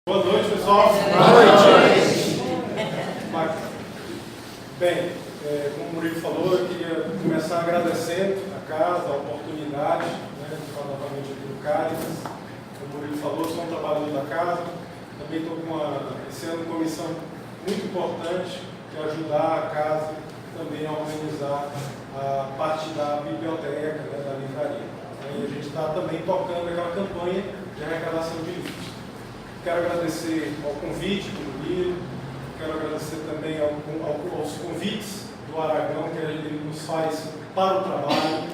Boa noite, pessoal. Boa noite. Bem, como o Murilo falou, eu queria começar agradecendo a casa, a oportunidade, de falar novamente aqui no Cáritas. Como o Murilo falou, sou um trabalhador da casa. Também estou esse ano com uma missão muito importante, que é ajudar a casa também a organizar a parte da biblioteca, da livraria. E a gente está também tocando aquela campanha de arrecadação de livros. Quero agradecer ao convite do Murilo, quero agradecer também aos convites do Aragão que ele nos faz para o trabalho.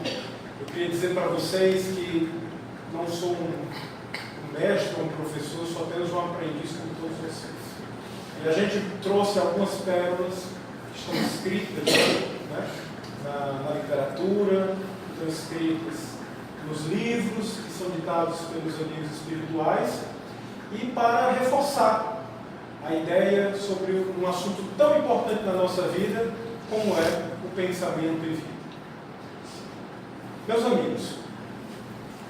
Eu queria dizer para vocês que não sou um mestre ou um professor, sou apenas um aprendiz como todos vocês. E a gente trouxe algumas pérolas que estão escritas na literatura, que estão escritas nos livros, que são ditados pelos amigos espirituais, e para reforçar a ideia sobre um assunto tão importante na nossa vida como é o pensamento e vida. Meus amigos,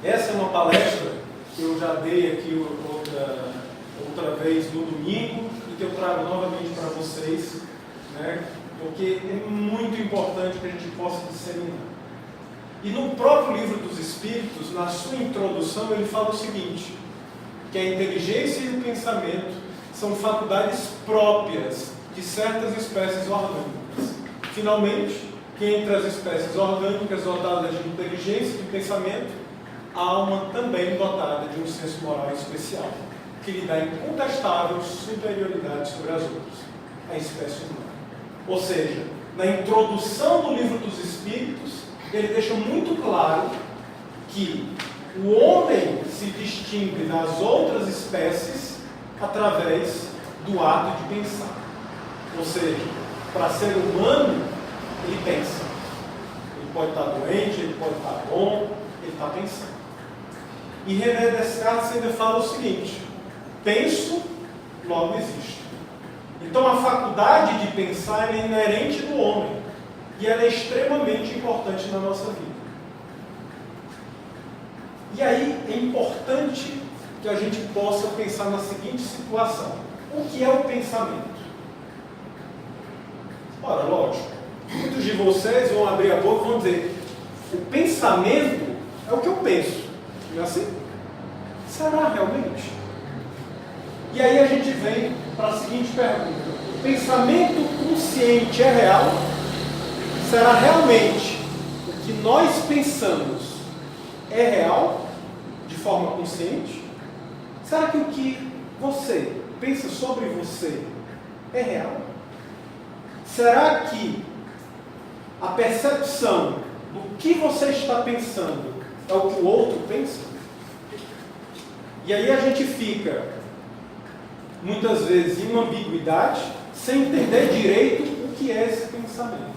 essa é uma palestra que eu já dei aqui outra vez no domingo e que eu trago novamente para vocês, porque é muito importante que a gente possa disseminar. E no próprio Livro dos Espíritos, na sua introdução, ele fala o seguinte: que a inteligência e o pensamento são faculdades próprias de certas espécies orgânicas. Finalmente, que entre as espécies orgânicas dotadas de inteligência e de pensamento, a alma também dotada de um senso moral especial, que lhe dá incontestável superioridade sobre as outras, a espécie humana. Ou seja, na introdução do Livro dos Espíritos, ele deixa muito claro que o homem se distingue das outras espécies através do ato de pensar. Ou seja, para ser humano, ele pensa. Ele pode estar doente, ele pode estar bom, ele está pensando. E René Descartes ainda fala o seguinte: penso, logo existo. Então a faculdade de pensar é inerente do homem e ela é extremamente importante na nossa vida. E aí é importante que a gente possa pensar na seguinte situação: o que é o pensamento? Ora, lógico, muitos de vocês vão abrir a boca e vão dizer: o pensamento é o que eu penso. Não é assim? Será realmente? E aí a gente vem para a seguinte pergunta: o pensamento consciente é real? Será realmente o que nós pensamos é real, de forma consciente? Será que o que você pensa sobre você é real? Será que a percepção do que você está pensando é o que o outro pensa? E aí a gente fica, muitas vezes, em uma ambiguidade, sem entender direito o que é esse pensamento.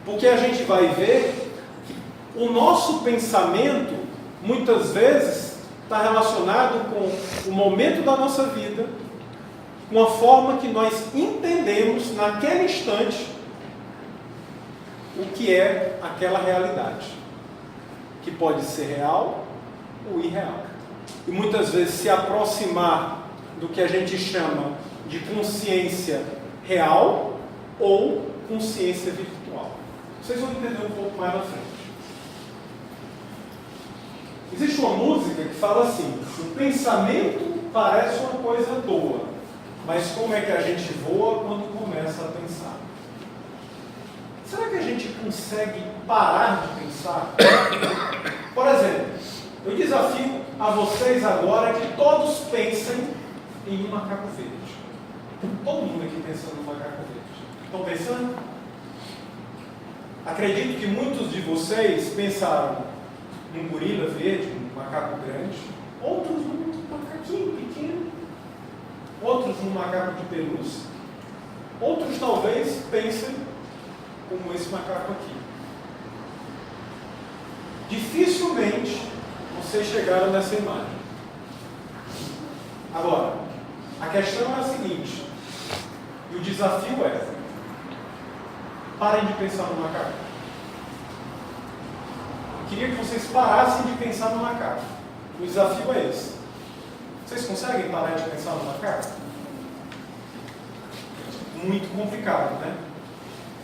Porque a gente vai ver que o nosso pensamento, muitas vezes, está relacionado com o momento da nossa vida, com a forma que nós entendemos naquele instante o que é aquela realidade, que pode ser real ou irreal. E muitas vezes se aproximar do que a gente chama de consciência real ou consciência virtual. Vocês vão entender um pouco mais na frente. Existe uma música que fala assim: o pensamento parece uma coisa boa, mas como é que a gente voa quando começa a pensar? Será que a gente consegue parar de pensar? Por exemplo, eu desafio a vocês agora que todos pensem em um macaco verde. Todo mundo aqui pensando no macaco verde. Estão pensando? Acredito que muitos de vocês pensaram num gorila verde, num macaco grande, outros num macaquinho pequeno, outros num macaco de pelúcia, outros talvez pensem como esse macaco aqui. Dificilmente vocês chegaram nessa imagem. Agora, a questão é a seguinte, e o desafio é: parem de pensar no macaco. Eu queria que vocês parassem de pensar no macaco. O desafio é esse. Vocês conseguem parar de pensar no macaco? Muito complicado, né?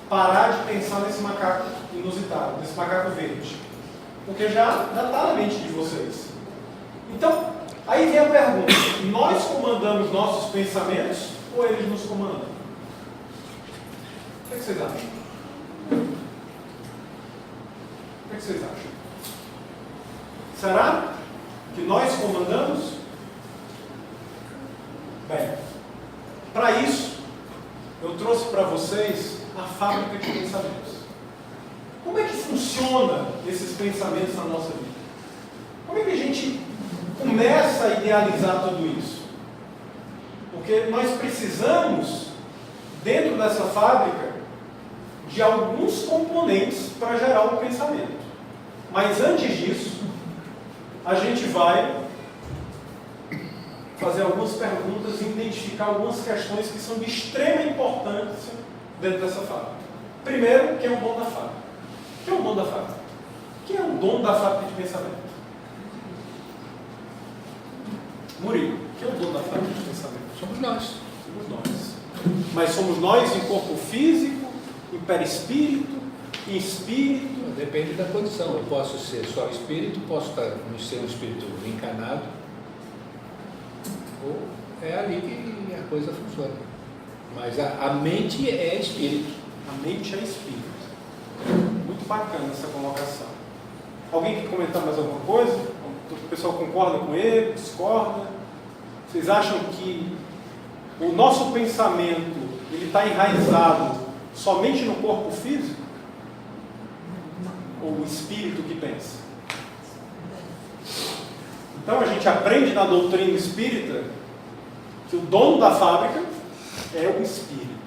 Parar de pensar nesse macaco inusitado, nesse macaco verde. Porque já está na mente de vocês. Então, aí vem a pergunta: nós comandamos nossos pensamentos ou eles nos comandam? O que vocês acham? O que vocês acham? Será que nós comandamos? Bem, para isso, eu trouxe para vocês a fábrica de pensamentos. Como é que funciona esses pensamentos na nossa vida? Como é que a gente começa a idealizar tudo isso? Porque nós precisamos, dentro dessa fábrica, de alguns componentes para gerar um pensamento. Mas antes disso, a gente vai fazer algumas perguntas e identificar algumas questões que são de extrema importância dentro dessa fábrica. Primeiro, quem é o dono da fábrica? Quem é o dono da fábrica? Quem é o dono da fábrica de pensamento? Murilo, quem é o dono da fábrica de pensamento? Somos nós. Somos nós. Mas somos nós em corpo físico, em perispírito, em espírito? Depende da condição. Eu posso ser só espírito, posso ser um espírito encarnado. Ou é ali que a coisa funciona. Mas a mente é espírito. A mente é espírito. Muito bacana essa colocação. Alguém quer comentar mais alguma coisa? O pessoal concorda com ele? Discorda? Vocês acham que o nosso pensamento ele está enraizado somente no corpo físico? Ou o espírito que pensa? Então a gente aprende na doutrina espírita que o dono da fábrica é o espírito.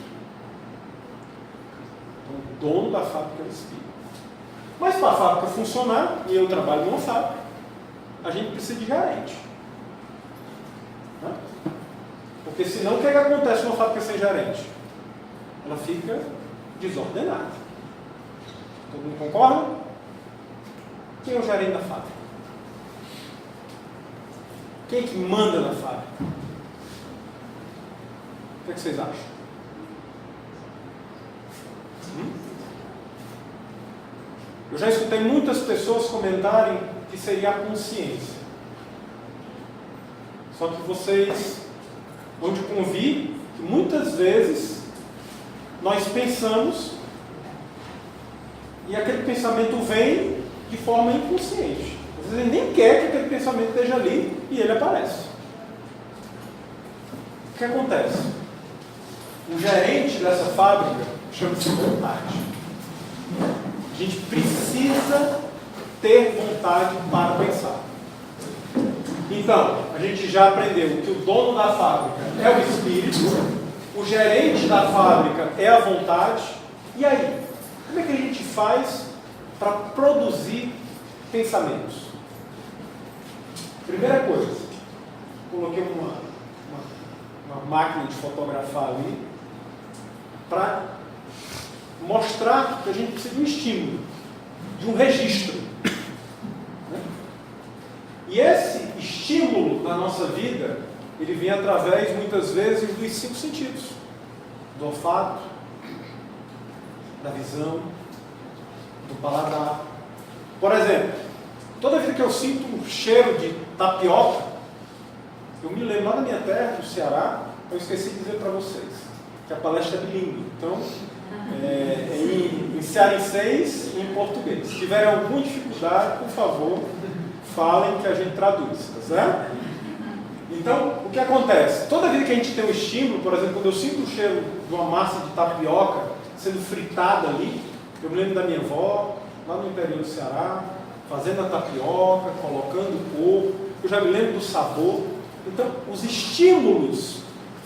Então, o dono da fábrica é o espírito. Mas para a fábrica funcionar, e eu trabalho numa fábrica, a gente precisa de gerente. Né? Porque senão o que acontece numa fábrica sem gerente? Ela fica desordenada. Todo mundo concorda? Quem é o gerente da fábrica? Quem é que manda na fábrica? O que vocês acham? Eu já escutei muitas pessoas comentarem que seria a consciência. Só que vocês vão de convir que muitas vezes nós pensamos e aquele pensamento vem de forma inconsciente. Às vezes ele nem quer que aquele pensamento esteja ali e ele aparece. O que acontece? O gerente dessa fábrica chama-se vontade. A gente precisa ter vontade para pensar. Então, a gente já aprendeu que o dono da fábrica é o espírito, o gerente da fábrica é a vontade. E aí? Como é que a gente faz para produzir pensamentos? Primeira coisa, coloquei uma máquina de fotografar ali para mostrar que a gente precisa de um estímulo, de um registro. Né? E esse estímulo na nossa vida, ele vem através, muitas vezes, dos 5 sentidos. Do olfato, da visão, do paladar. Por exemplo, toda vez que eu sinto um cheiro de tapioca, eu me lembro lá da minha terra, do Ceará, eu esqueci de dizer para vocês, que a palestra é bilíngue. Então, em cearenseis e em português. Se tiverem alguma dificuldade, por favor, falem que a gente traduz, tá certo? Então, o que acontece? Toda vez que a gente tem um estímulo, por exemplo, quando eu sinto o cheiro de uma massa de tapioca sendo fritada ali, eu me lembro da minha avó, lá no interior do Ceará, fazendo a tapioca, colocando o coco, eu já me lembro do sabor. Então, os estímulos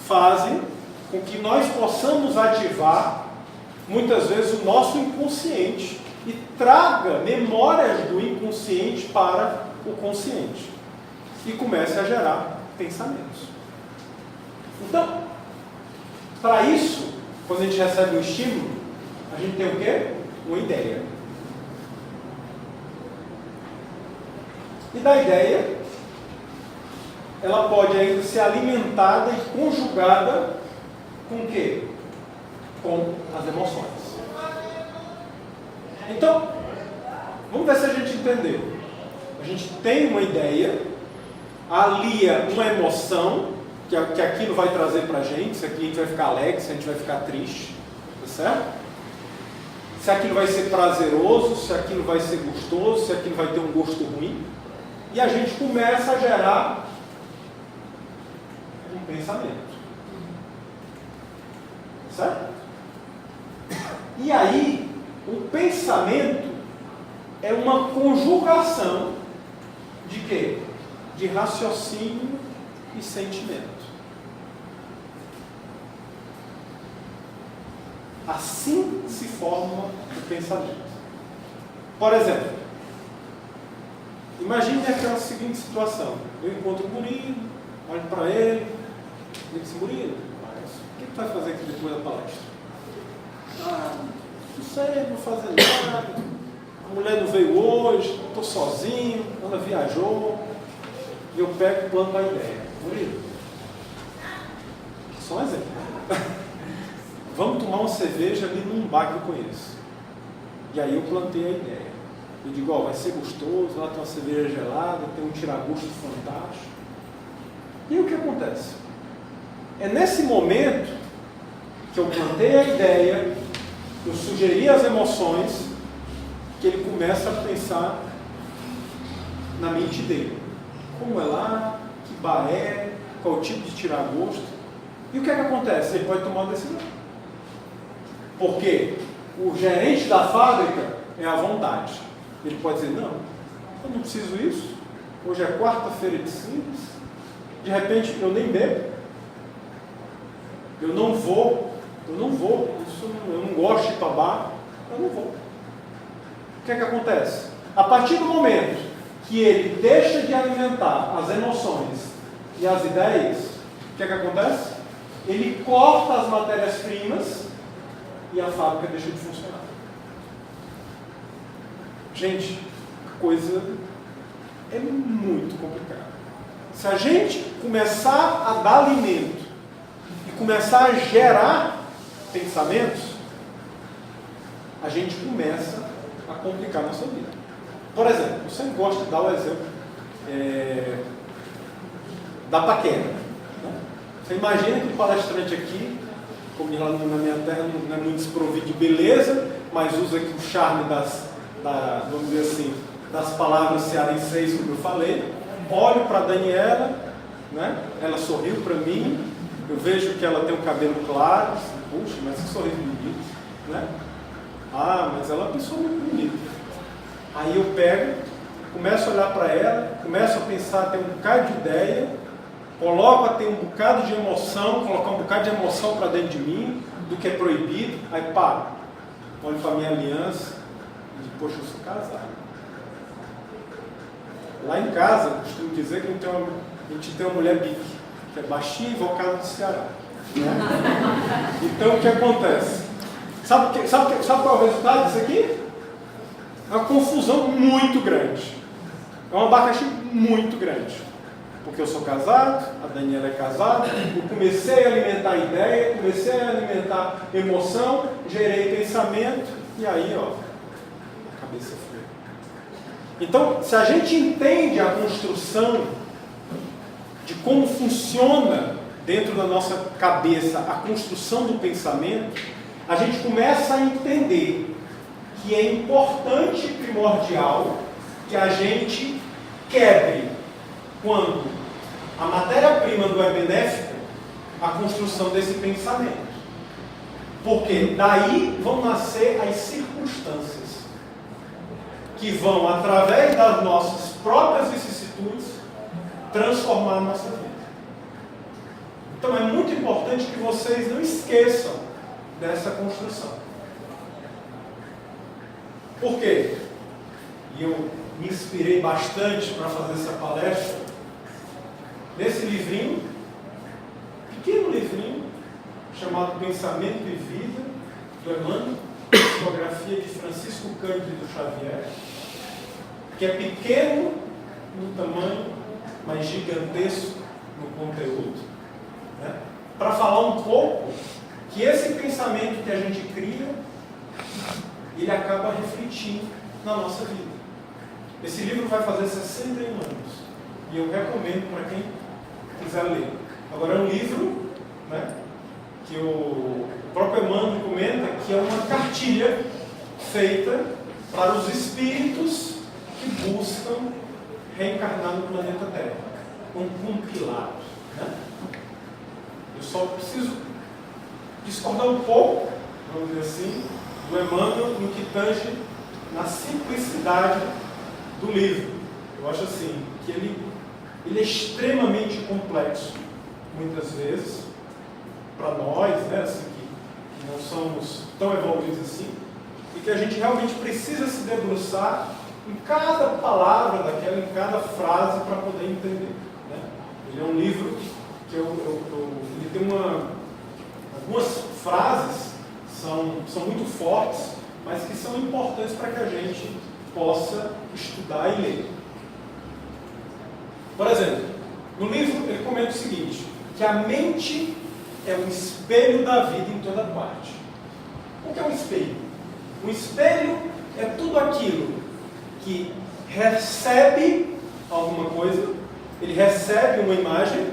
fazem com que nós possamos ativar, muitas vezes, o nosso inconsciente e traga memórias do inconsciente para o consciente e comece a gerar pensamentos. Então, para isso, quando a gente recebe um estímulo, a gente tem o quê? Uma ideia. E da ideia, ela pode ainda ser alimentada e conjugada com o quê? Com as emoções. Então, vamos ver se a gente entendeu. A gente tem uma ideia, alia uma emoção, que aquilo vai trazer para a gente, se aqui a gente vai ficar alegre, se a gente vai ficar triste, tá certo? Se aquilo vai ser prazeroso, se aquilo vai ser gostoso, se aquilo vai ter um gosto ruim. E a gente começa a gerar um pensamento. Certo? E aí, o pensamento é uma conjugação de quê? De raciocínio e sentimento. Assim se forma o pensamento. Por exemplo, imagine aquela seguinte situação. Eu encontro o Murilo, olho para ele e digo assim, Murilo, o que tu vai fazer aqui depois da palestra? Não sei, não vou fazer nada. A mulher não veio hoje, estou sozinho, ela viajou. E eu pego o plano da ideia. Murilo, só um exemplo. Vamos tomar uma cerveja ali num bar que eu conheço. E aí eu plantei a ideia. Eu digo, ó, vai ser gostoso, lá tem uma cerveja gelada, tem um tiragosto fantástico. E o que acontece? É nesse momento que eu plantei a ideia, eu sugeri as emoções, que ele começa a pensar na mente dele. Como é lá, que bar é, qual tipo de tiragosto. E o que é que acontece? Ele pode tomar uma decisão. Porque o gerente da fábrica é à vontade. Ele pode dizer, não, eu não preciso disso. Hoje é quarta-feira de cinzas. De repente eu nem bebo. Eu não vou. Isso, eu não gosto de ir para bar. Eu não vou. O que é que acontece? A partir do momento que ele deixa de alimentar as emoções e as ideias, o que é que acontece? Ele corta as matérias-primas e a fábrica deixa de funcionar. Gente, a coisa é muito complicada. Se a gente começar a dar alimento e começar a gerar pensamentos, a gente começa a complicar a nossa vida. Por exemplo, eu sempre gosto de dar o exemplo da paquera. Né? Você imagina que o palestrante aqui, como lá na minha terra não é muito desprovido de beleza, mas usa aqui o charme vamos dizer assim, das palavras cearenses, como eu falei. Olho para a Daniela, né? Ela sorriu para mim, eu vejo que ela tem um cabelo claro, assim, puxa, mas que sorriso bonito, né? Mas ela é uma pessoa muito bonita. Aí eu pego, começo a olhar para ela, começo a pensar, ter um bocado de ideia, coloco a ter um bocado de emoção, colocar um bocado de emoção para dentro de mim, do que é proibido, aí paro, olho para a minha aliança e digo, poxa, eu sou casado. Lá em casa, eu costumo dizer que a gente tem uma mulher bique, que é baixinha e vocada do Ceará. Né? Então o que acontece? Sabe qual é o resultado disso aqui? É uma confusão muito grande. É um abacaxi muito grande. Porque eu sou casado, a Daniela é casada, eu comecei a alimentar ideia, comecei a alimentar emoção, gerei pensamento, e aí, ó, a cabeça foi. Então, se a gente entende a construção de como funciona dentro da nossa cabeça a construção do pensamento, a gente começa a entender que é importante e primordial que a gente quebre, quando a matéria-prima não é benéfica, a construção desse pensamento. Porque daí vão nascer as circunstâncias que vão, através das nossas próprias vicissitudes, transformar a nossa vida. Então é muito importante que vocês não esqueçam dessa construção. Por quê? E eu me inspirei bastante para fazer essa palestra nesse livrinho, pequeno livrinho, chamado Pensamento e Vida, do Emmanuel, psicografia de Francisco Cândido Xavier, que é pequeno no tamanho, mas gigantesco conteúdo, né, para falar um pouco que esse pensamento que a gente cria, ele acaba refletindo na nossa vida. Esse livro vai fazer 61 anos e eu recomendo para quem quiser ler. Agora é um livro, né, que o próprio Emmanuel comenta que é uma cartilha feita para os espíritos que buscam reencarnar no planeta Terra. Um compilado. Né? Eu só preciso discordar um pouco, vamos dizer assim, do Emmanuel no que tange na simplicidade do livro. Eu acho assim, que ele é extremamente complexo, muitas vezes, para nós, né, assim, que não somos tão evoluídos assim, e que a gente realmente precisa se debruçar em cada palavra daquela, em cada frase, para poder entender. Né? Ele é um livro que ele tem algumas frases são muito fortes, mas que são importantes para que a gente possa estudar e ler. Por exemplo, no livro ele comenta o seguinte, que a mente é um espelho da vida em toda parte. O que é um espelho? Um espelho é tudo aquilo que recebe alguma coisa, ele recebe uma imagem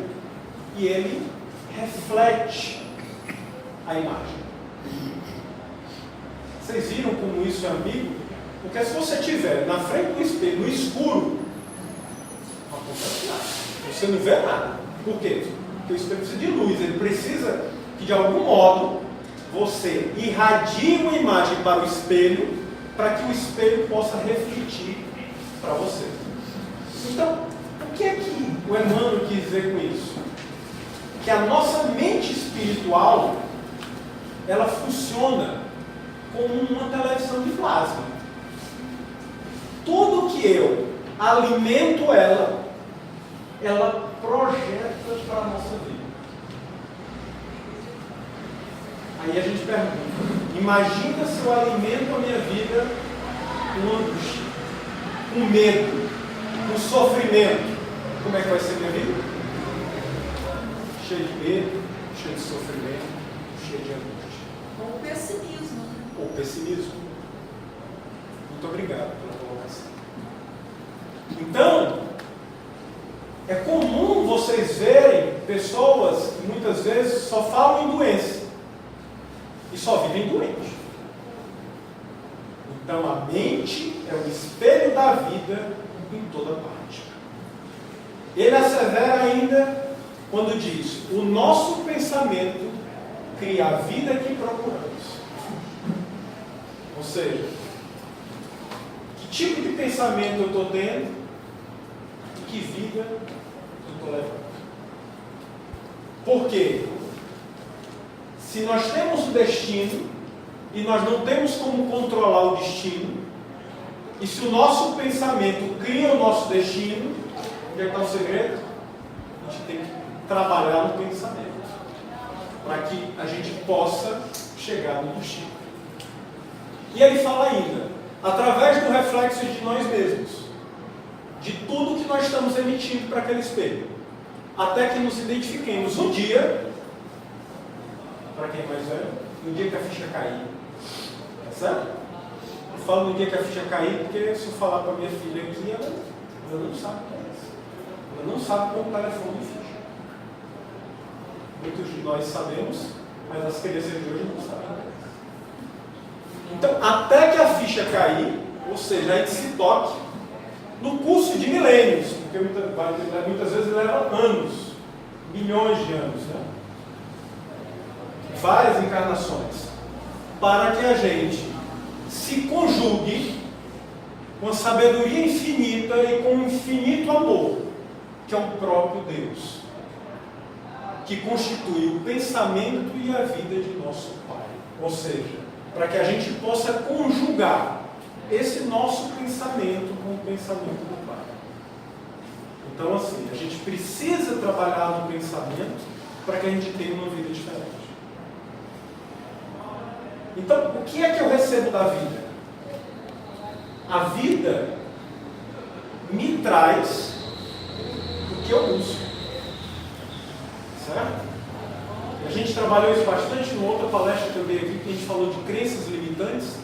e ele reflete a imagem. Vocês viram como isso é ambíguo? Porque se você estiver na frente do espelho, no escuro, não acontece nada. Você não vê nada. Por quê? Porque o espelho precisa de luz. Ele precisa que, de algum modo, você irradie uma imagem para o espelho, para que o espelho possa refletir para você. Então, o que é que o Emmanuel quis dizer com isso? Que a nossa mente espiritual, ela funciona como uma televisão de plasma. Tudo que eu alimento ela projeta para a nossa vida. Aí a gente pergunta, imagina se eu alimento a minha vida com angústia, com medo, com sofrimento. Como é que vai ser a minha vida? Cheio de medo, cheio de sofrimento, cheio de angústia. Ou pessimismo. Ou pessimismo. Muito obrigado pela colocação. Então, é comum vocês verem pessoas que muitas vezes só falam em doença e só vivem doentes. Então, a mente é o espelho da vida em toda parte. Ele assevera ainda quando diz: o nosso pensamento cria a vida que procuramos. Ou seja, que tipo de pensamento eu estou tendo e que vida eu estou levando. Por quê? Se nós temos o destino e nós não temos como controlar o destino, e se o nosso pensamento cria o nosso destino, onde é que está o segredo? A gente tem que trabalhar no pensamento, para que a gente possa chegar no destino. E ele fala ainda, através do reflexo de nós mesmos, de tudo que nós estamos emitindo para aquele espelho, até que nos identifiquemos um dia, para quem é mais velho, no dia que a ficha cair. Tá certo? Eu falo no dia que a ficha cair, porque se eu falar para minha filha aqui, ela não sabe o que é isso. Ela não sabe como o telefone de ficha. Muitos de nós sabemos, mas as crianças de hoje não sabem. Então, até que a ficha cair, ou seja, a gente se toque, no curso de milênios, porque muitas vezes leva anos, milhões de anos, né? Várias encarnações, para que a gente se conjugue com a sabedoria infinita e com o infinito amor, que é o próprio Deus, que constitui o pensamento e a vida de nosso Pai. Ou seja, para que a gente possa conjugar esse nosso pensamento com o pensamento do Pai. Então, assim, a gente precisa trabalhar no pensamento para que a gente tenha uma vida diferente. Então, o que é que eu recebo da vida? A vida me traz o que eu busco. Certo? A gente trabalhou isso bastante numa outra palestra também aqui, que a gente falou de crenças limitantes,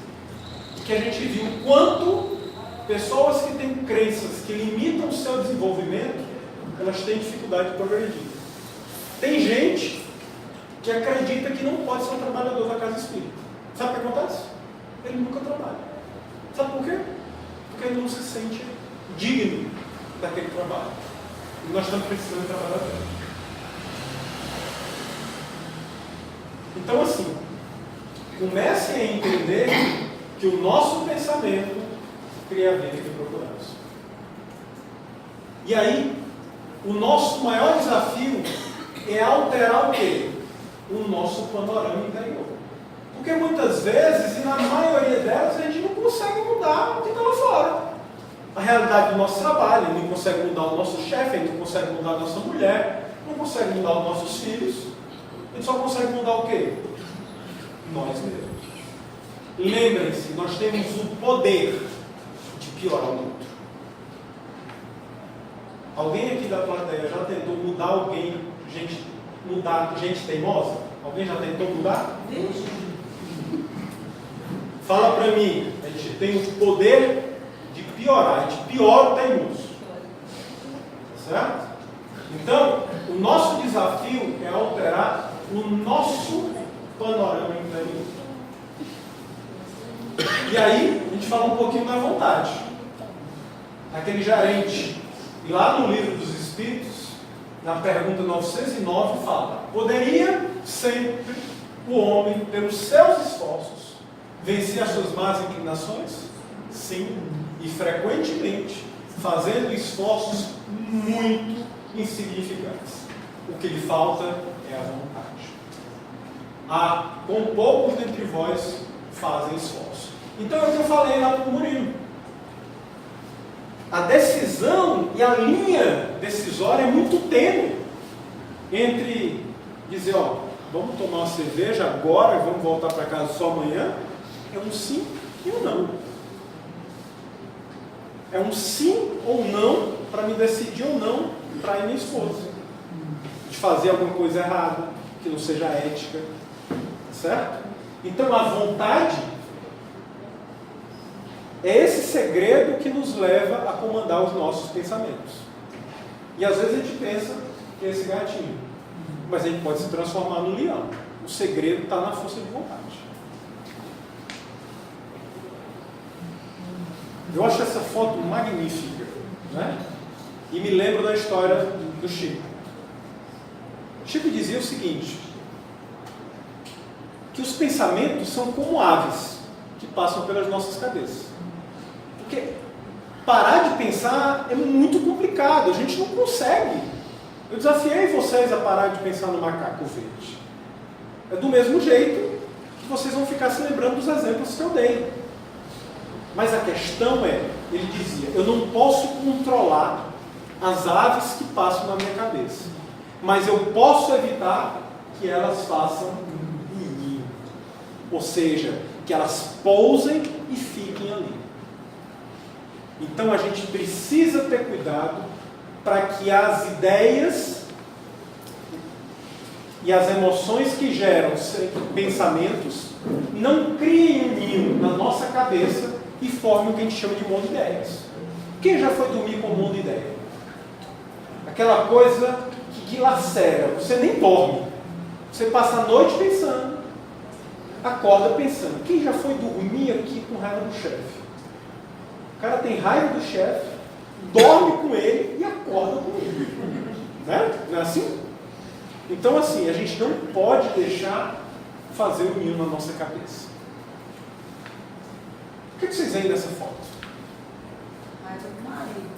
que a gente viu o quanto pessoas que têm crenças que limitam o seu desenvolvimento, elas têm dificuldade de progredir. Tem gente que acredita que não pode ser um trabalhador da casa espírita. Sabe o que acontece? Ele nunca trabalha. Sabe por quê? Porque ele não se sente digno daquele trabalho. E nós estamos precisando de trabalhadores. Então, assim, comecem a entender que o nosso pensamento cria a vida que procuramos. E aí, o nosso maior desafio é alterar o quê? O nosso panorama interior. Porque muitas vezes, e na maioria delas, a gente não consegue mudar o que está lá fora. A realidade do nosso trabalho, a gente não consegue mudar o nosso chefe, a gente não consegue mudar a nossa mulher, não consegue mudar os nossos filhos. A gente só consegue mudar o quê? Nós mesmos. Lembrem-se, nós temos o poder de piorar o outro. Alguém aqui da plateia já tentou mudar alguém, gente teimosa? Alguém já tentou mudar? Fala para mim, a gente tem o poder de piorar, a gente piora o teimoso. Certo? Então, o nosso desafio é alterar o nosso panorama interior. E aí, a gente fala um pouquinho da vontade. Aquele gerente, e lá no Livro dos Espíritos, na pergunta 909, fala: poderia sempre o homem, pelos seus esforços, vencer as suas más inclinações? Sim, e frequentemente, fazendo esforços muito insignificantes. O que lhe falta é a vontade. Com poucos dentre vós fazem esforço. Então é o que eu falei lá para o Murilo. A decisão e a linha decisória é muito tênue entre dizer, vamos tomar uma cerveja agora e vamos voltar para casa só amanhã. É um sim e um não. É um sim ou não para me decidir ou não trair minha esposa. De fazer alguma coisa errada, que não seja ética. Certo? Então a vontade é esse segredo que nos leva a comandar os nossos pensamentos. E às vezes a gente pensa que é esse gatinho, mas a gente pode se transformar no leão. O segredo está na força de vontade. Eu acho essa foto magnífica, né? E me lembro da história do Chico. Chico dizia o seguinte: que os pensamentos são como aves que passam pelas nossas cabeças. Porque parar de pensar é muito complicado, a gente não consegue. Eu desafiei vocês a parar de pensar no macaco verde. É do mesmo jeito que vocês vão ficar se lembrando dos exemplos que eu dei. Mas a questão é, ele dizia, eu não posso controlar as aves que passam na minha cabeça, mas eu posso evitar que elas façam ninho. Ou seja, que elas pousem e fiquem ali. Então a gente precisa ter cuidado para que as ideias e as emoções que geram pensamentos não criem um ninho na nossa cabeça e formem o que a gente chama de mundo de ideias. Quem já foi dormir com um mundo de ideia? Aquela coisa que lacera, você nem dorme. Você passa a noite pensando, acorda pensando. Quem já foi dormir aqui com raiva do chefe? O cara tem raiva do chefe, dorme com ele e acorda com ele. Né? Não é assim? Então, assim, a gente não pode deixar fazer o ninho na nossa cabeça. O que vocês veem dessa foto? Raiva do marido.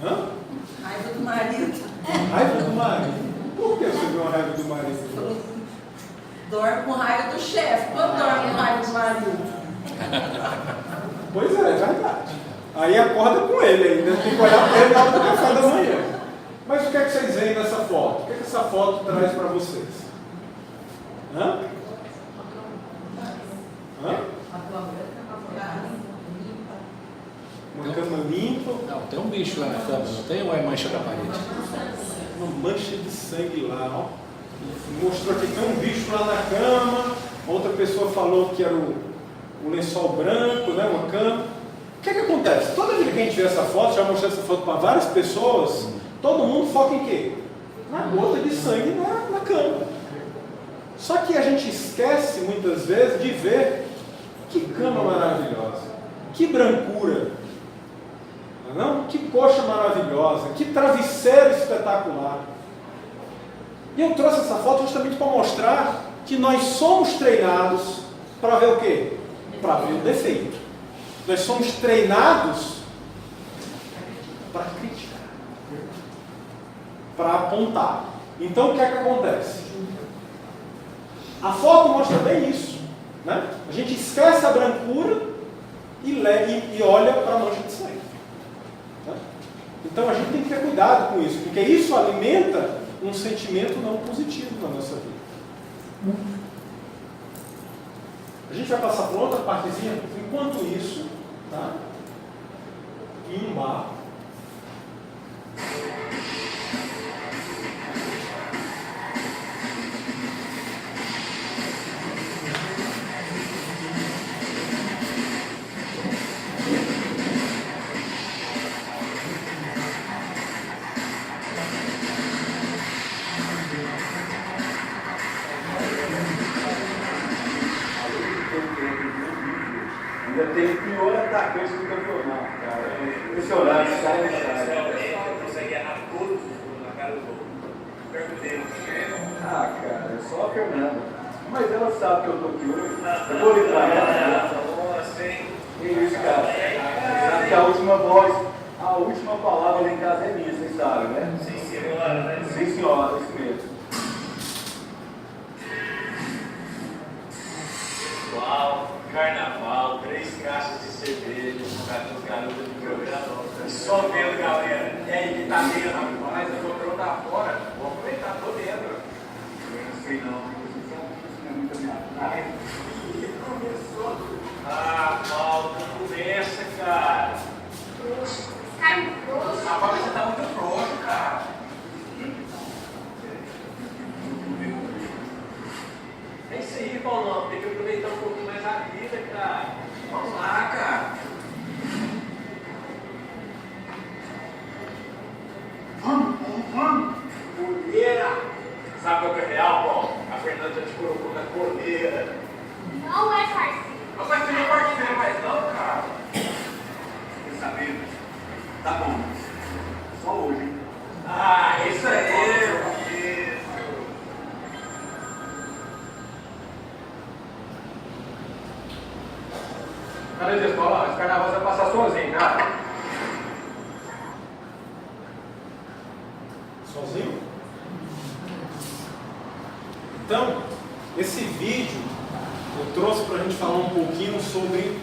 Hã? Raiva do marido. Raiva do marido? Por que você viu uma raiva do marido? Dorme com raiva do chefe. Quando dorme com raiva do marido? Pois é verdade. Aí acorda com ele ainda, tem que olhar para ele na hora do café da manhã. Mas o que é que vocês veem nessa foto? O que é que essa foto traz para vocês? Hã? Hã? Uma cama limpa. Não, tem um bicho lá na cama, não tem uma mancha na parede. Uma mancha de sangue lá, ó. mostrou aqui que tem um bicho lá na cama, outra pessoa falou que era o lençol branco, né, uma cama. O que acontece? Toda vez que a gente vê essa foto, já mostrei essa foto para várias pessoas, todo mundo foca em quê? Na gota de sangue na cama. Só que a gente esquece muitas vezes de ver que cama maravilhosa, que brancura, não? Que coxa maravilhosa, que travesseiro espetacular. E eu trouxe essa foto justamente para mostrar que nós somos treinados para ver o quê? Para ver o defeito. Nós somos treinados para criticar, para apontar. Então o que é que acontece? A foto mostra bem isso, né? A gente esquece a brancura e olha para a mancha de sangue, né? Então a gente tem que ter cuidado com isso, porque isso alimenta um sentimento não positivo na nossa vida. A gente vai passar por outra partezinha. Enquanto isso, tá? Em um bar. Ainda tem o pior atacante do campeonato, cara. Impressionante, sai. Consegue errar todo na cara do gol. Perguntei. Ah, cara, é só a Fernanda. Mas ela sabe que eu tô aqui hoje. Eu vou ligar pra ela. Que isso, cara. Sabe que a última palavra lá em casa é minha, vocês sabem, né? Sim, senhora, né? Sim, senhora, isso mesmo. Uau, carnaval, 3 caixas de cerveja, os garotos de programa. Só vendo, galera. E aí, que tá meio rapaz, eu tô pronto lá fora. Vou aproveitar, tô dentro. Eu não sei não, vocês são muito minha. Começou. Ah, Paulo, não começa, cara. Cai frouxo. Rapaz, você tá muito frouxo, cara. É isso aí, Paulão. Tem que aproveitar um pouquinho mais a vida, cara. Vamos lá, cara. Vamos. Coleira. Sabe o que é real, Paulo? A Fernanda já te colocou na coleira. Não é parceiro. Não vai ser meu parceiro mais não, cara. Quer saber? Tá bom. Só hoje, hein? Ah, isso aí. Isso. Cara de escola, esse carnaval vai passar sozinho, cara. Sozinho? Então, esse vídeo eu trouxe para a gente falar um pouquinho sobre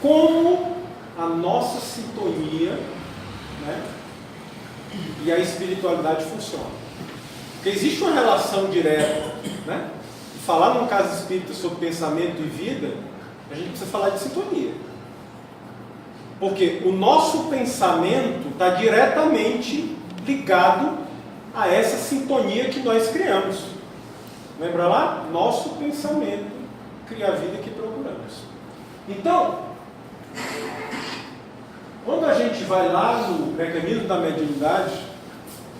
como a nossa sintonia, né, e a espiritualidade funcionam. Porque existe uma relação direta, né? Falar num caso espírita sobre pensamento e vida, a gente precisa falar de sintonia. Porque o nosso pensamento está diretamente ligado a essa sintonia que nós criamos. Lembra lá? Nosso pensamento cria a vida que procuramos. Então, quando a gente vai lá no mecanismo da mediunidade,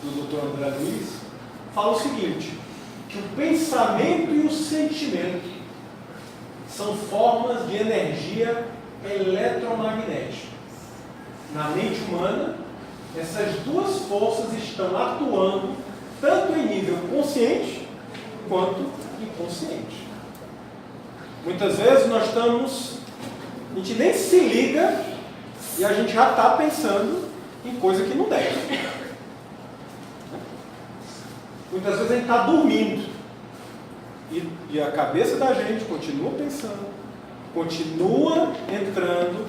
do Dr. André Luiz, fala o seguinte, que o pensamento e o sentimento são formas de energia eletromagnética. Na mente humana, essas duas forças estão atuando tanto em nível consciente quanto inconsciente. Muitas vezes nós estamos, a gente nem se liga e a gente já está pensando em coisa que não deve. Muitas vezes a gente está dormindo e a cabeça da gente continua pensando, continua entrando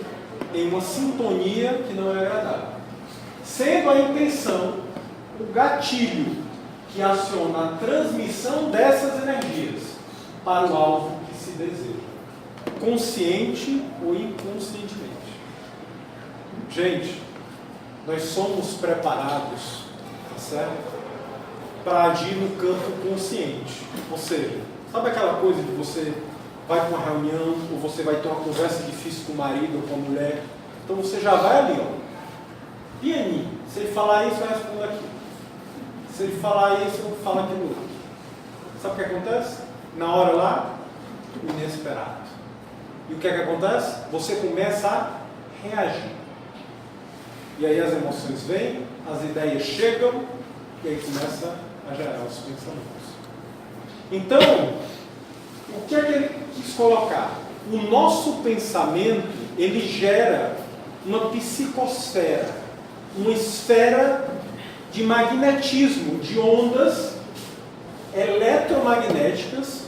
em uma sintonia que não é agradável. Sendo a intenção o gatilho que aciona a transmissão dessas energias para o alvo que se deseja, consciente ou inconscientemente. Gente, nós somos preparados, tá certo? para agir no campo consciente. Ou seja, sabe aquela coisa de você vai para uma reunião, ou você vai ter uma conversa difícil com o marido ou com a mulher, então você já vai ali, ó, pianinho. Se ele falar isso, eu respondo aqui. Se ele falar isso, eu falo aquilo lá. Sabe o que acontece? Na hora lá, inesperado. E o que é que acontece? Você começa a reagir. E aí as emoções vêm, as ideias chegam, e aí começa a gerar os pensamentos. Então, o que é que ele quis colocar? O nosso pensamento, ele gera uma psicosfera, uma esfera de magnetismo, de ondas eletromagnéticas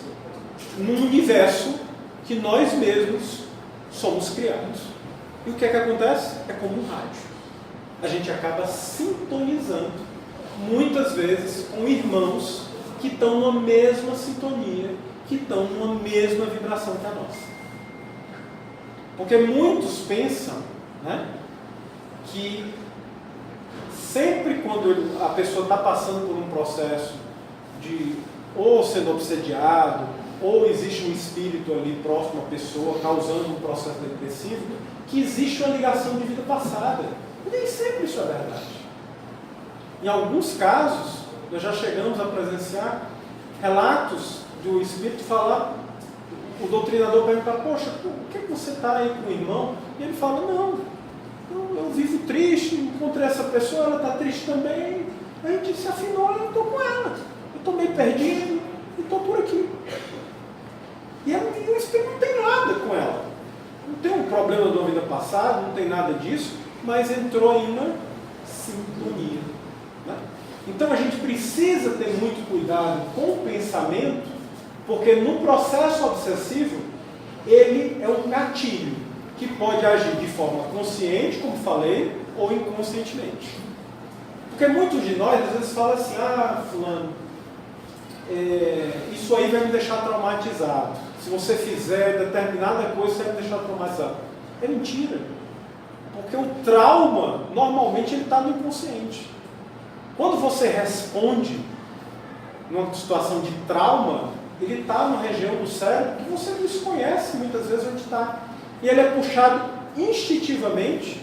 num universo que nós mesmos somos criados. E o que é que acontece? É como um rádio. A gente acaba sintonizando, muitas vezes, com irmãos que estão numa mesma sintonia, que estão numa mesma vibração que a nossa. Porque muitos pensam, né, que sempre quando a pessoa está passando por um processo de ou sendo obsediado, ou existe um espírito ali próximo à pessoa causando um processo depressivo, que existe uma ligação de vida passada. E nem sempre isso é verdade. Em alguns casos, nós já chegamos a presenciar relatos do espírito falar, o doutrinador perguntar, poxa, por que você está aí com o irmão? E ele fala, não, eu vivo triste, encontrei essa pessoa, ela está triste também. A gente se afinou, eu estou com ela. Eu estou meio perdido e estou por aqui. E o espírito não tem nada com ela. Não tem um problema da vida passada, não tem nada disso, mas entrou em uma sintonia. Né? Então a gente precisa ter muito cuidado com o pensamento, porque no processo obsessivo, ele é um gatilho que pode agir de forma consciente, como falei, ou inconscientemente. Porque muitos de nós, às vezes, falam assim, fulano, isso aí vai me deixar traumatizado. Se você fizer determinada coisa, você vai me deixar traumatizado. É mentira. Porque o trauma, normalmente, ele está no inconsciente. Quando você responde numa situação de trauma, ele está na região do cérebro que você desconhece muitas vezes onde está. E ele é puxado instintivamente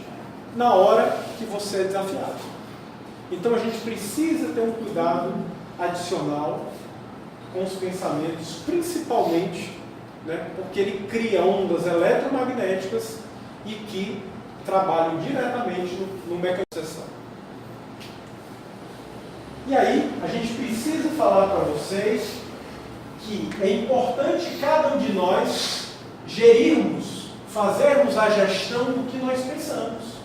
na hora que você é desafiado. Então a gente precisa ter um cuidado adicional com os pensamentos, principalmente, né, porque ele cria ondas eletromagnéticas e que trabalham diretamente no mecanismo de sessão. E aí, a gente precisa falar para vocês que é importante cada um de nós gerirmos, fazermos a gestão do que nós pensamos.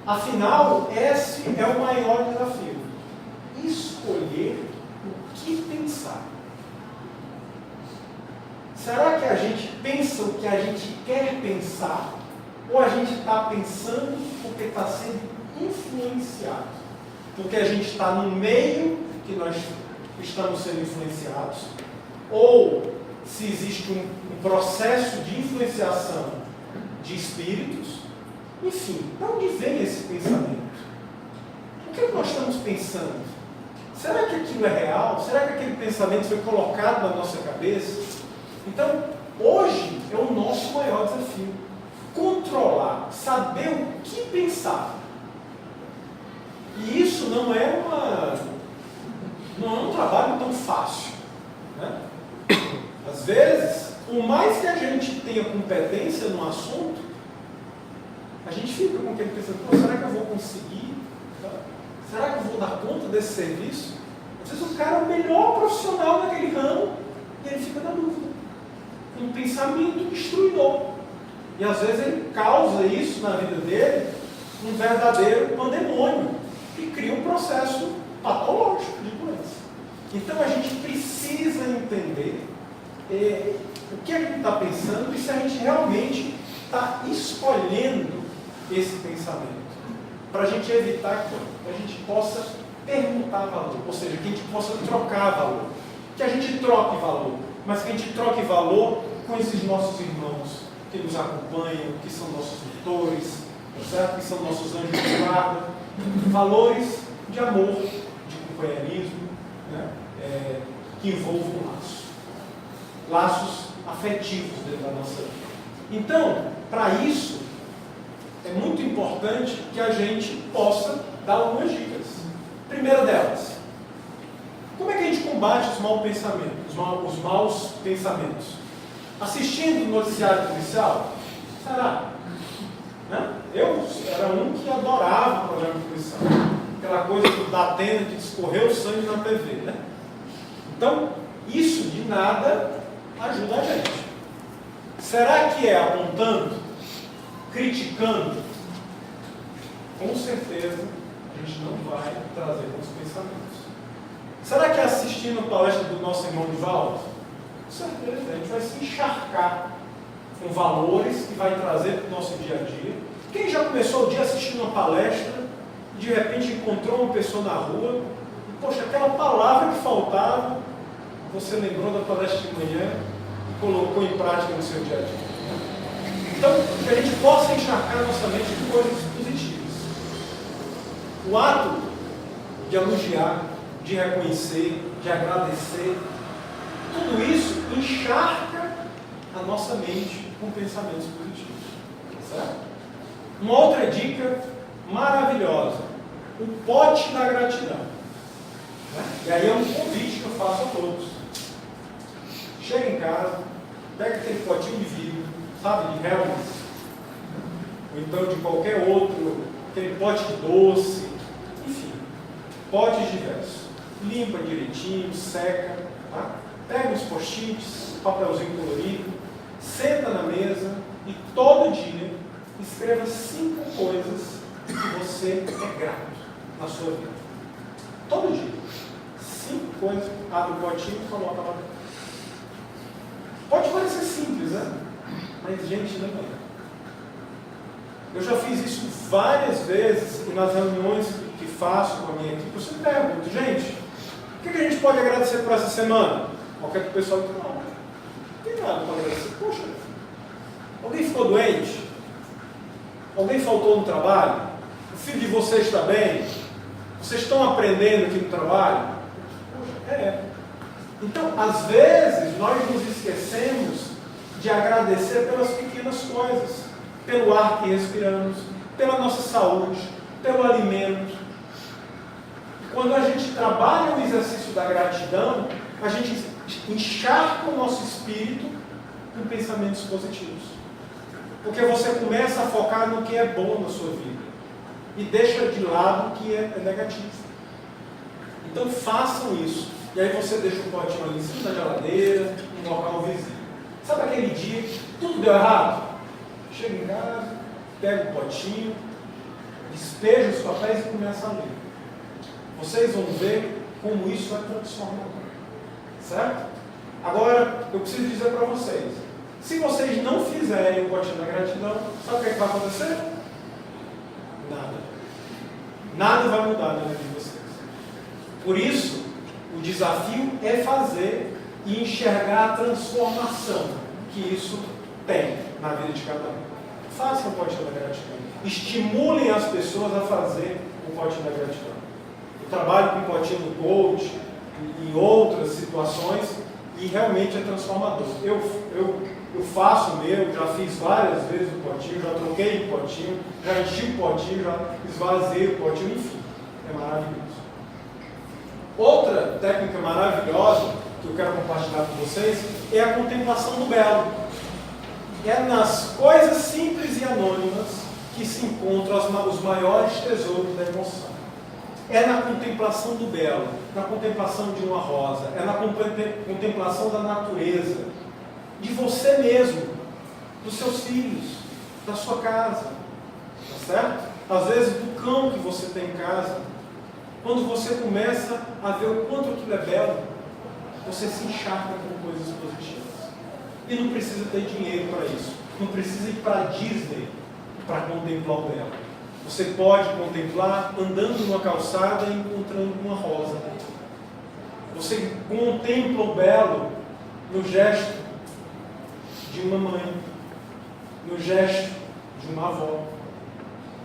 Afinal, esse é o maior desafio. Escolher o que pensar. Será que a gente pensa o que a gente quer pensar? Ou a gente está pensando porque está sendo influenciado? Porque a gente está no meio que nós estamos sendo influenciados? Ou se existe um processo de influenciação de espíritos? Enfim, de onde vem esse pensamento? O que nós estamos pensando? Será que aquilo é real? Será que aquele pensamento foi colocado na nossa cabeça? Então, hoje é o nosso maior desafio. Controlar, saber o que pensar. E isso não é um trabalho tão fácil. Né? Às vezes, por mais que a gente tenha competência no assunto, a gente fica com aquele pensamento, será que eu vou conseguir? Será que eu vou dar conta desse serviço? Às vezes o cara é o melhor profissional naquele ramo e ele fica na dúvida. Um pensamento destruidor. E às vezes ele causa isso na vida dele, um verdadeiro pandemônio, e cria um processo patológico de doença. Então a gente precisa entender o que a gente está pensando e se a gente realmente está escolhendo esse pensamento. Para a gente evitar que a gente possa permutar valor, ou seja, que a gente possa trocar valor. Que a gente troque valor, mas que a gente troque valor com esses nossos irmãos que nos acompanham, que são nossos mentores, certo? Que são nossos anjos de guarda. Valores de amor, de companheirismo, que envolvam laços afetivos dentro da nossa vida. Então, para isso, é muito importante que a gente possa dar algumas dicas. Primeira delas, como é que a gente combate os maus pensamentos? Assistindo o noticiário policial? Será? Né? Eu era um que adorava o programa policial. Aquela coisa da Atena que escorreu o sangue na TV. Né? Então, isso de nada ajuda a gente. Será que é apontando, criticando? Com certeza a gente não vai trazer bons pensamentos. Será que é assistindo a palestra do nosso irmão Divaldo? Com certeza, a gente vai se encharcar com valores que vai trazer para o nosso dia a dia. Quem já começou o dia assistindo uma palestra e de repente encontrou uma pessoa na rua e, poxa, aquela palavra que faltava, você lembrou da palestra de manhã e colocou em prática no seu dia a dia. Então, que a gente possa encharcar nossa mente de coisas positivas. O ato de elogiar, de reconhecer, de agradecer, tudo isso encharca a nossa mente com pensamentos positivos. Certo? Uma outra dica maravilhosa: o pote da gratidão. E aí é um convite que eu faço a todos. Chega em casa, pega aquele potinho de vidro, sabe, de Hellmann's, ou então de qualquer outro, aquele pote de doce, enfim, potes diversos. Limpa direitinho, seca, tá? Pega os post-its, papelzinho colorido, senta na mesa e todo dia escreva 5 coisas que você é grato na sua vida. Todo dia. 5 coisas, abre o potinho e coloca lá dentro. Pode parecer simples, né? Mas, gente, não é. Eu já fiz isso várias vezes e nas reuniões que faço com a minha equipe, eu sempre pergunto, gente, o que a gente pode agradecer por essa semana? Qualquer pessoa que não tem nada para agradecer. Poxa, alguém ficou doente? Alguém faltou no trabalho? O filho de vocês está bem? Vocês estão aprendendo aqui no trabalho? Poxa, é. Então, às vezes, nós nos esquecemos de agradecer pelas pequenas coisas, pelo ar que respiramos, pela nossa saúde, pelo alimento. Quando a gente trabalha o exercício da gratidão, a gente encharca o nosso espírito com pensamentos positivos. Porque você começa a focar no que é bom na sua vida e deixa de lado o que é negativo. Então façam isso. E aí você deixa o potinho ali em cima da geladeira, no local vizinho. Sabe aquele dia que tudo deu errado? Chega em casa, pega o potinho, despeja os papéis e começa a ler. Vocês vão ver como isso vai transformar. Certo? Agora, eu preciso dizer para vocês, se vocês não fizerem o potinho da gratidão, sabe o que vai acontecer? Nada. Nada vai mudar na vida de vocês. Por isso, o desafio é fazer e enxergar a transformação que isso tem na vida de cada um. Façam o potinho da gratidão. Estimulem as pessoas a fazer o potinho da gratidão. Eu trabalho com potinho no coach, em outras situações, e realmente é transformador. Eu faço o meu, já fiz várias vezes o potinho, já troquei o potinho, já enchi o potinho, já esvaziei o potinho, enfim, é maravilhoso. Outra técnica maravilhosa que eu quero compartilhar com vocês é a contemplação do belo. É nas coisas simples e anônimas que se encontram os maiores tesouros da emoção. É na contemplação do belo, na contemplação de uma rosa, é na contemplação da natureza, de você mesmo, dos seus filhos, da sua casa, tá certo? Às vezes do cão que você tem em casa. Quando você começa a ver o quanto aquilo é belo, você se encharca com coisas positivas. E não precisa ter dinheiro para isso. Não precisa ir para a Disney para contemplar o belo. Você pode contemplar andando numa calçada e encontrando uma rosa. Você contempla o belo no gesto de uma mãe, no gesto de uma avó.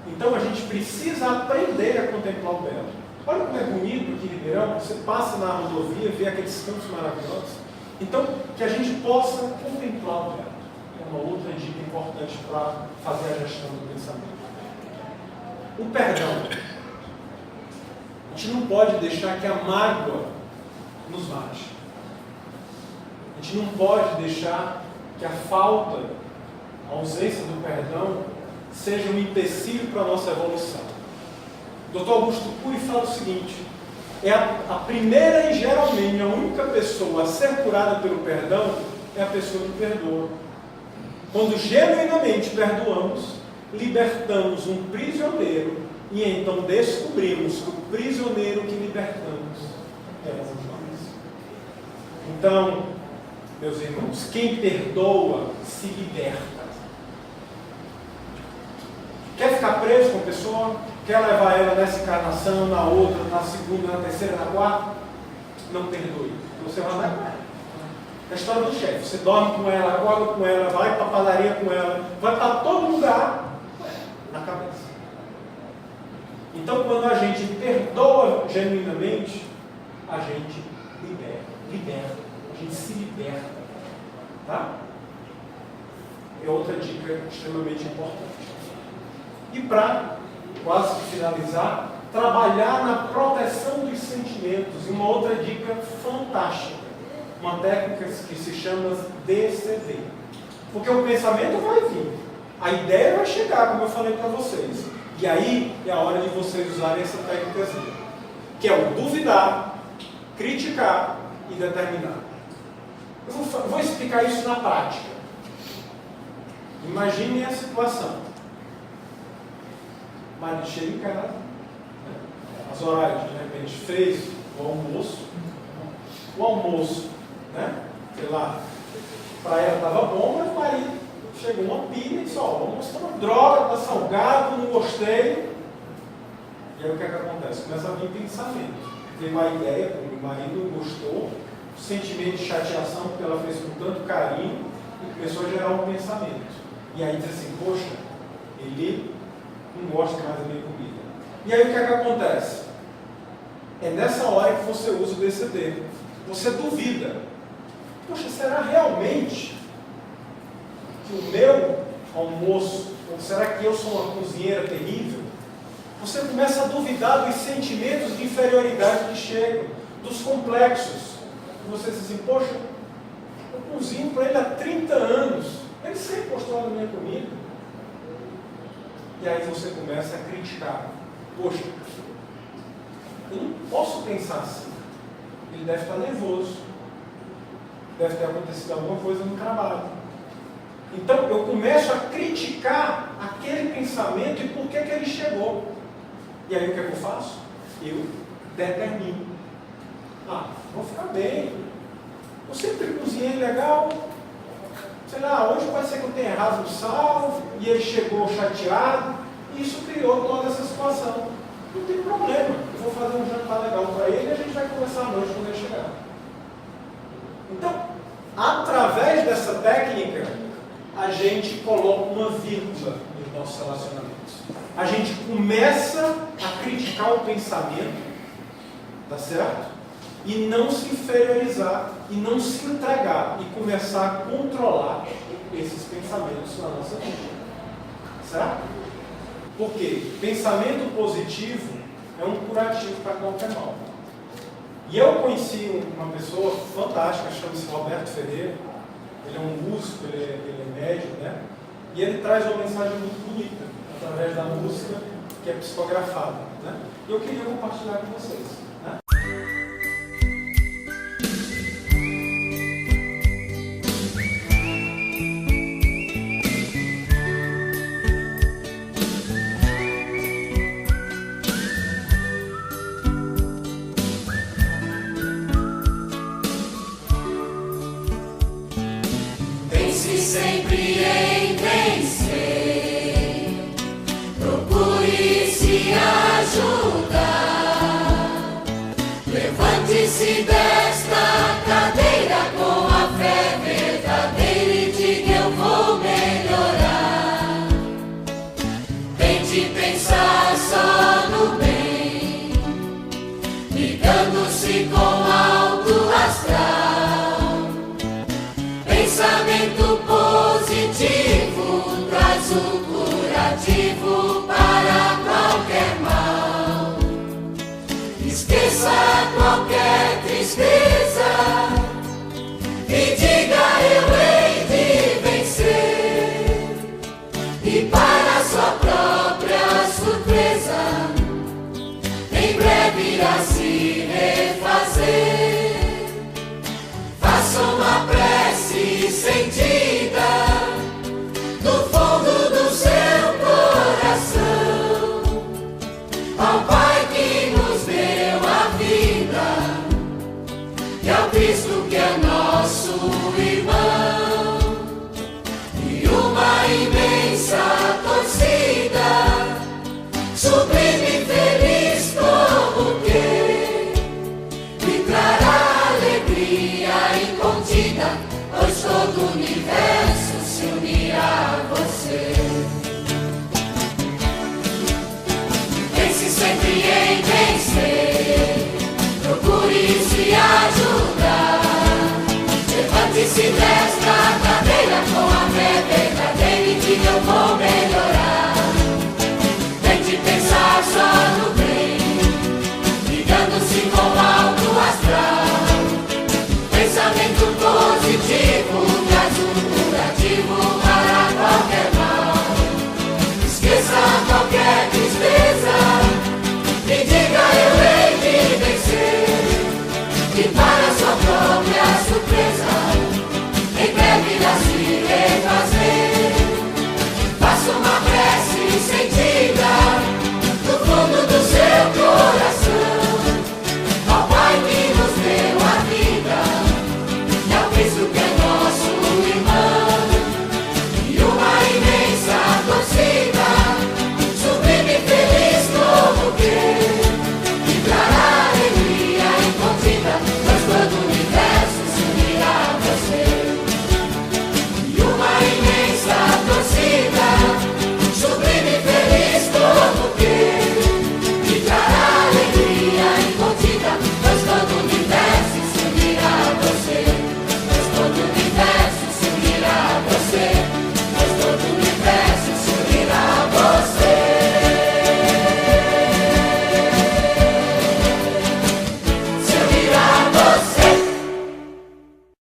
Então a gente precisa aprender a contemplar o belo. Olha como é bonito aqui em Ribeirão, você passa na rodovia, vê aqueles campos maravilhosos. Então, que a gente possa contemplar o teto. É uma outra dica importante para fazer a gestão do pensamento. O perdão. A gente não pode deixar que a mágoa nos mate. A gente não pode deixar que a falta, a ausência do perdão, seja um empecilho para a nossa evolução. O Dr. Augusto Cury fala o seguinte: é a primeira e geralmente a única pessoa a ser curada pelo perdão é a pessoa que perdoa. Quando genuinamente perdoamos, libertamos um prisioneiro e então descobrimos que o prisioneiro que libertamos éramos nós. Então, meus irmãos, quem perdoa se liberta. Quer ficar preso com a pessoa? Quer levar ela nessa encarnação, na outra, na segunda, na terceira, na quarta? Não perdoe. Você vai lá com ela. É a história do chefe. Você dorme com ela, acorda com ela, vai para a padaria com ela, vai para todo lugar na cabeça. Então, quando a gente perdoa genuinamente, a gente liberta. A gente se liberta. Tá? É outra dica extremamente importante. E para quase finalizar, trabalhar na proteção dos sentimentos. E uma outra dica fantástica, uma técnica que se chama DCD. Porque o pensamento vai vir, a ideia vai chegar, como eu falei para vocês. E aí é a hora de vocês usarem essa técnicazinha, que é o duvidar, criticar e determinar. Eu vou explicar isso na prática. Imaginem a situação. O marido chega em casa, as horários de repente fez o almoço, né? Sei lá, para ela estava bom, mas o marido chegou uma pilha e disse: ó, o almoço está uma droga, está salgado, não gostei. E aí o que é que acontece? Começa a vir pensamento. Veio uma ideia, o marido não gostou, sentimento de chateação porque ela fez com tanto carinho e começou a gerar um pensamento. E aí diz assim: poxa, ele não gosta mais da minha comida. E aí o que é que acontece? É nessa hora que você usa o DCD. Você duvida. Poxa, será realmente que o meu almoço, ou será que eu sou uma cozinheira terrível? Você começa a duvidar dos sentimentos de inferioridade que chegam, dos complexos. E você diz assim: poxa, eu cozinho para ele há 30 anos, ele sempre gostou da minha comida. E aí você começa a criticar. Poxa, eu não posso pensar assim. Ele deve estar nervoso. Deve ter acontecido alguma coisa no trabalho. Então eu começo a criticar aquele pensamento e por que ele chegou. E aí o que é que eu faço? Eu determino. Vou ficar bem. Eu sempre cozinhei legal. Sei lá, hoje pode ser que eu tenha errado o sal e ele chegou chateado e isso criou toda essa situação. Não tem problema, eu vou fazer um jantar legal para ele e a gente vai conversar à noite quando ele chegar. Então, através dessa técnica, a gente coloca uma vírgula nos nossos relacionamentos. A gente começa a criticar o pensamento, tá certo? E não se inferiorizar, e não se entregar, e começar a controlar esses pensamentos na nossa vida. Certo? Porque pensamento positivo é um curativo para qualquer mal. E eu conheci uma pessoa fantástica, chama-se Roberto Ferreira. Ele é um músico, ele é médium, né? E ele traz uma mensagem muito bonita, através da música, que é psicografada, né? E eu queria compartilhar com vocês, né? Sempre em vencer, procure se ajudar, levante-se desta cadeira com a fé verdadeira e diga: eu vou melhorar. Tente pensar só no bem, ligando-se com alto astral. Pensamento positivo traz o curativo para qualquer mal. Esqueça qualquer tristeza e diga eu hei de vencer. E para sua própria surpresa, em breve irá se refazer. Faça uma prece sentida do fundo do seu coração ao Pai que nos deu a vida e ao Cristo que é nosso irmão, e uma imensa torcida